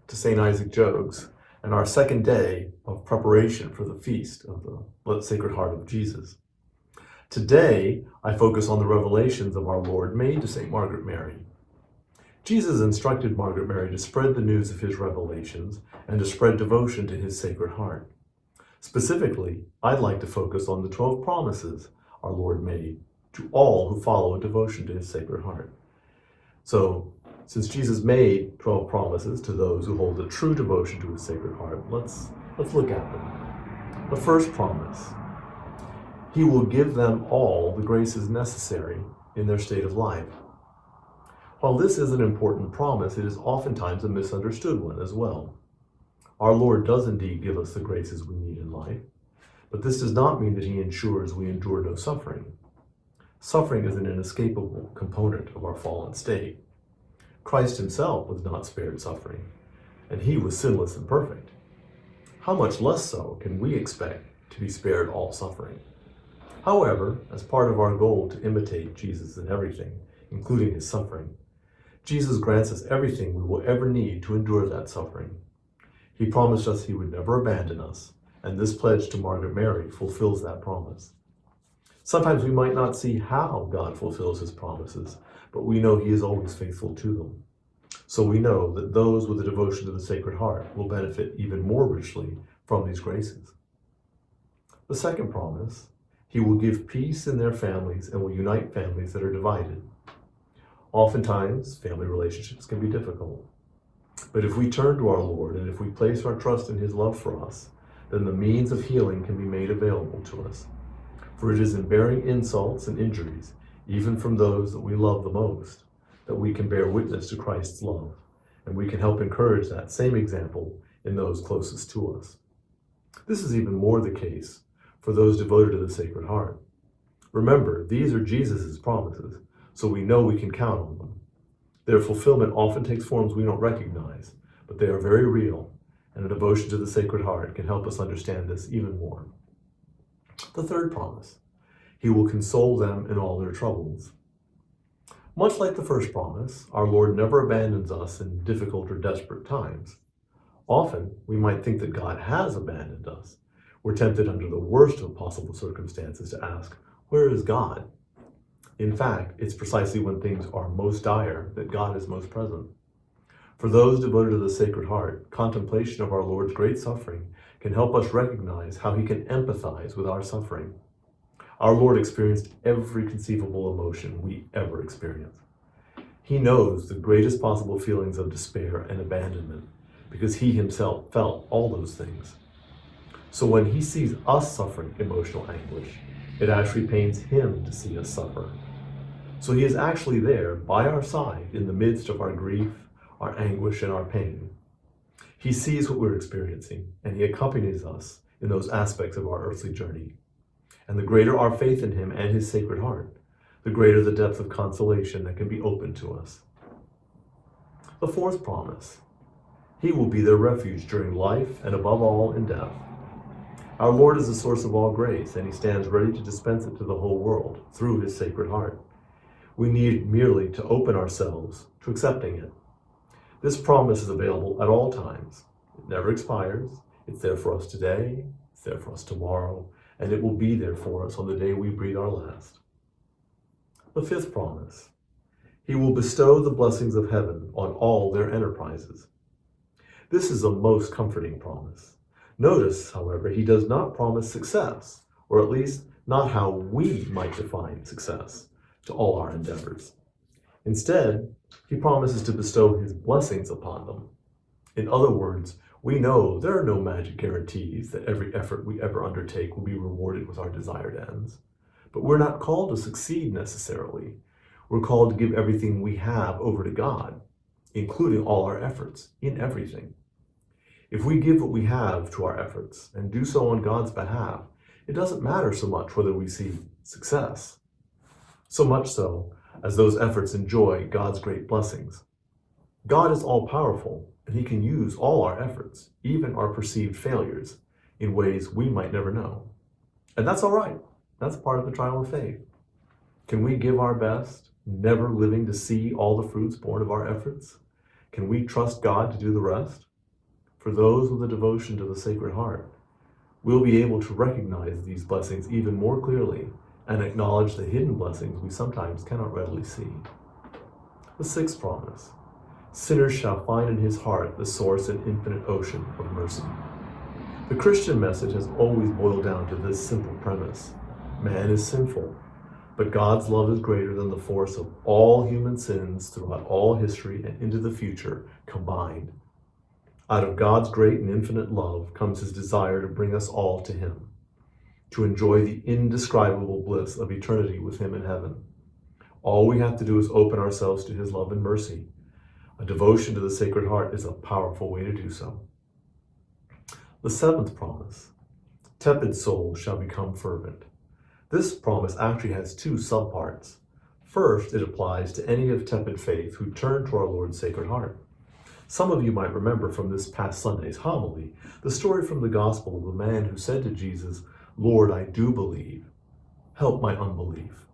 to St. Isaac Jogues and our second day of preparation for the feast of the Sacred Heart of Jesus. Today, I focus on the revelations of our Lord made to St. Margaret Mary. Jesus instructed Margaret Mary to spread the news of his revelations and to spread devotion to his Sacred Heart. Specifically, I'd like to focus on the 12 promises our Lord made to all who follow a devotion to his Sacred Heart. So, since Jesus made 12 promises to those who hold a true devotion to his Sacred Heart, let's look at them. The first promise: he will give them all the graces necessary in their state of life. While this is an important promise, it is oftentimes a misunderstood one as well. Our Lord does indeed give us the graces we need in life, but this does not mean that he ensures we endure no suffering. Suffering is an inescapable component of our fallen state. Christ himself was not spared suffering, and he was sinless and perfect. How much less so can we expect to be spared all suffering? However, as part of our goal to imitate Jesus in everything, including his suffering, Jesus grants us everything we will ever need to endure that suffering. He promised us he would never abandon us, and this pledge to Margaret Mary fulfills that promise. Sometimes we might not see how God fulfills his promises, but we know he is always faithful to them. So we know that those with a devotion to the Sacred Heart will benefit even more richly from these graces. The second promise: he will give peace in their families and will unite families that are divided. Oftentimes, family relationships can be difficult. But if we turn to our Lord and if we place our trust in his love for us, then the means of healing can be made available to us. For it is in bearing insults and injuries, even from those that we love the most, that we can bear witness to Christ's love, and we can help encourage that same example in those closest to us. This is even more the case for those devoted to the Sacred Heart. Remember, these are Jesus' promises, so we know we can count on them. Their fulfillment often takes forms we don't recognize, but they are very real, and a devotion to the Sacred Heart can help us understand this even more. The third promise: he will console them in all their troubles. Much like the first promise, our Lord never abandons us in difficult or desperate times. Often, we might think that God has abandoned us. We're tempted under the worst of possible circumstances to ask, where is God? In fact, it's precisely when things are most dire that God is most present. For those devoted to the Sacred Heart, contemplation of our Lord's great suffering can help us recognize how he can empathize with our suffering. Our Lord experienced every conceivable emotion we ever experience. He knows the greatest possible feelings of despair and abandonment because he himself felt all those things. So when he sees us suffering emotional anguish, it actually pains him to see us suffer. So he is actually there by our side in the midst of our grief, our anguish, and our pain. He sees what we're experiencing, and he accompanies us in those aspects of our earthly journey. And the greater our faith in him and his Sacred Heart, the greater the depth of consolation that can be opened to us. The fourth promise: he will be their refuge during life and above all in death. Our Lord is the source of all grace, and he stands ready to dispense it to the whole world through his Sacred Heart. We need merely to open ourselves to accepting it. This promise is available at all times. It never expires. It's there for us today, it's there for us tomorrow, and it will be there for us on the day we breathe our last. The fifth promise: he will bestow the blessings of heaven on all their enterprises. This is a most comforting promise. Notice, however, he does not promise success, or at least not how we might define success, to all our endeavors. Instead, he promises to bestow his blessings upon them. In other words, we know there are no magic guarantees that every effort we ever undertake will be rewarded with our desired ends. But we're not called to succeed necessarily. We're called to give everything we have over to God, including all our efforts in everything. If we give what we have to our efforts and do so on God's behalf, it doesn't matter so much whether we see success. So much so as those efforts enjoy God's great blessings. God is all-powerful, and he can use all our efforts, even our perceived failures, in ways we might never know. And that's all right. That's part of the trial of faith. Can we give our best, never living to see all the fruits born of our efforts? Can we trust God to do the rest? for those with a devotion to the Sacred Heart, we'll be able to recognize these blessings even more clearly and acknowledge the hidden blessings we sometimes cannot readily see. The sixth promise: sinners shall find in his heart the source and infinite ocean of mercy. The Christian message has always boiled down to this simple premise: man is sinful, but God's love is greater than the force of all human sins throughout all history and into the future combined. Out of God's great and infinite love comes his desire to bring us all to him, to enjoy the indescribable bliss of eternity with him in heaven. All we have to do is open ourselves to his love and mercy. A devotion to the Sacred Heart is a powerful way to do so. The seventh promise: tepid souls shall become fervent. This promise actually has two subparts. First, it applies to any of tepid faith who turn to our Lord's Sacred Heart. Some of you might remember from this past Sunday's homily the story from the Gospel of the man who said to Jesus, "Lord, I do believe. Help my unbelief."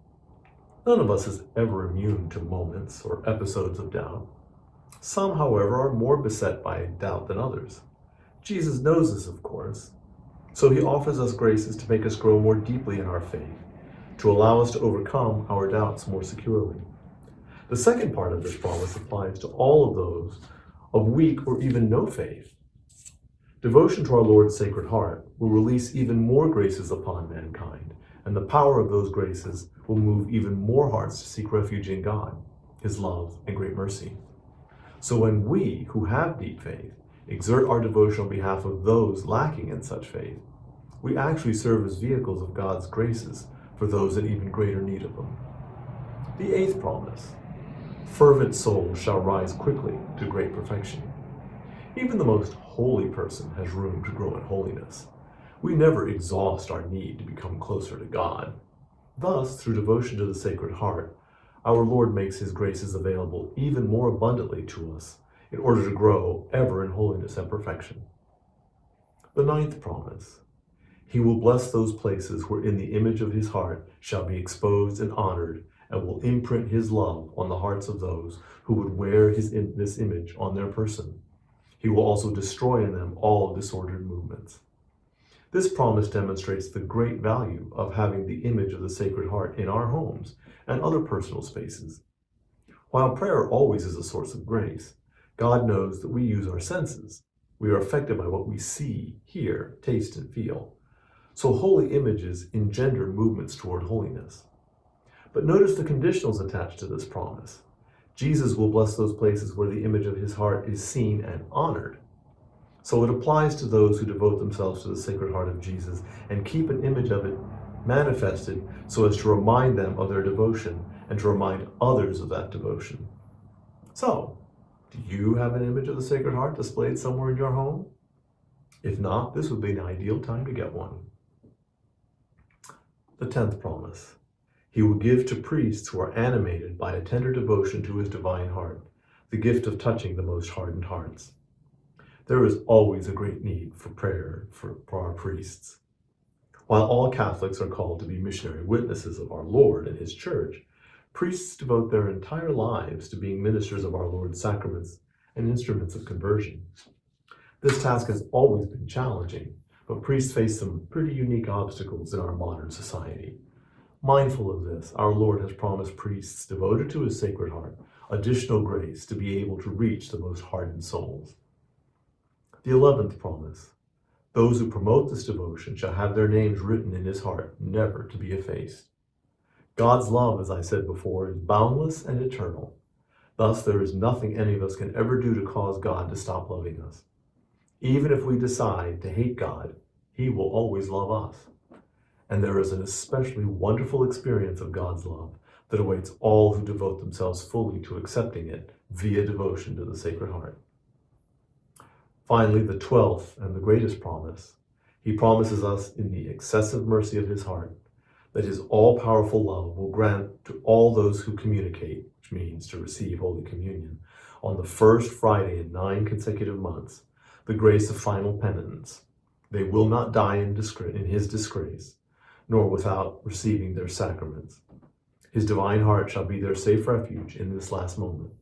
None of us is ever immune to moments or episodes of doubt. Some, however, are more beset by doubt than others. Jesus knows this, of course, so he offers us graces to make us grow more deeply in our faith, to allow us to overcome our doubts more securely. The second part of this promise applies to all of those of weak or even no faith. Devotion to our Lord's Sacred Heart will release even more graces upon mankind, and the power of those graces will move even more hearts to seek refuge in God, his love and great mercy. So when we, who have deep faith, exert our devotion on behalf of those lacking in such faith, we actually serve as vehicles of God's graces for those in even greater need of them. The eighth promise: fervent souls shall rise quickly to great perfection. Even the most holy person has room to grow in holiness. We never exhaust our need to become closer to God. Thus, through devotion to the Sacred Heart, our Lord makes his graces available even more abundantly to us in order to grow ever in holiness and perfection. The ninth promise: he will bless those places wherein the image of his heart shall be exposed and honored, and will imprint his love on the hearts of those who would wear this image on their person. He will also destroy in them all disordered movements. This promise demonstrates the great value of having the image of the Sacred Heart in our homes and other personal spaces. While prayer always is a source of grace, God knows that we use our senses. We are affected by what we see, hear, taste, and feel. So holy images engender movements toward holiness. But notice the conditionals attached to this promise. Jesus will bless those places where the image of his heart is seen and honored. So it applies to those who devote themselves to the Sacred Heart of Jesus and keep an image of it manifested so as to remind them of their devotion and to remind others of that devotion. So, do you have an image of the Sacred Heart displayed somewhere in your home? If not, this would be an ideal time to get one. The 10th promise: he will give to priests who are animated by a tender devotion to his divine heart the gift of touching the most hardened hearts. There is always a great need for prayer for our priests. While all Catholics are called to be missionary witnesses of our Lord and his Church, priests devote their entire lives to being ministers of our Lord's sacraments and instruments of conversion. This task has always been challenging, but priests face some pretty unique obstacles in our modern society. Mindful of this, our Lord has promised priests devoted to his Sacred Heart additional grace to be able to reach the most hardened souls. The 11th promise: those who promote this devotion shall have their names written in his heart, never to be effaced. God's love, as I said before, is boundless and eternal. Thus, there is nothing any of us can ever do to cause God to stop loving us. Even if we decide to hate God, he will always love us. And there is an especially wonderful experience of God's love that awaits all who devote themselves fully to accepting it via devotion to the Sacred Heart. Finally, the 12th and the greatest promise: he promises us in the excessive mercy of his heart that his all-powerful love will grant to all those who communicate, which means to receive Holy Communion, on the first Friday in 9 consecutive months, the grace of final penitence. They will not die in his disgrace, nor without receiving their sacraments. His divine heart shall be their safe refuge in this last moment.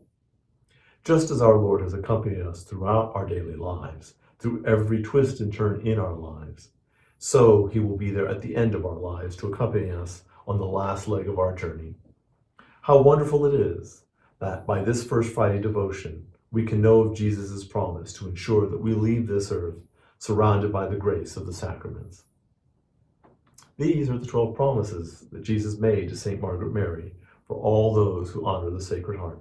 Just as our Lord has accompanied us throughout our daily lives, through every twist and turn in our lives. So he will be there at the end of our lives to accompany us on the last leg of our journey. How wonderful it is that by this First Friday devotion, we can know of Jesus' promise to ensure that we leave this earth surrounded by the grace of the sacraments. These are the 12 promises that Jesus made to St. Margaret Mary for all those who honor the Sacred Heart.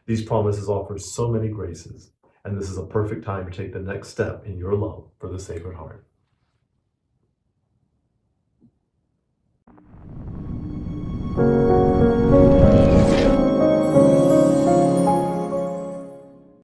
These promises offer so many graces, and this is a perfect time to take the next step in your love for the Sacred Heart.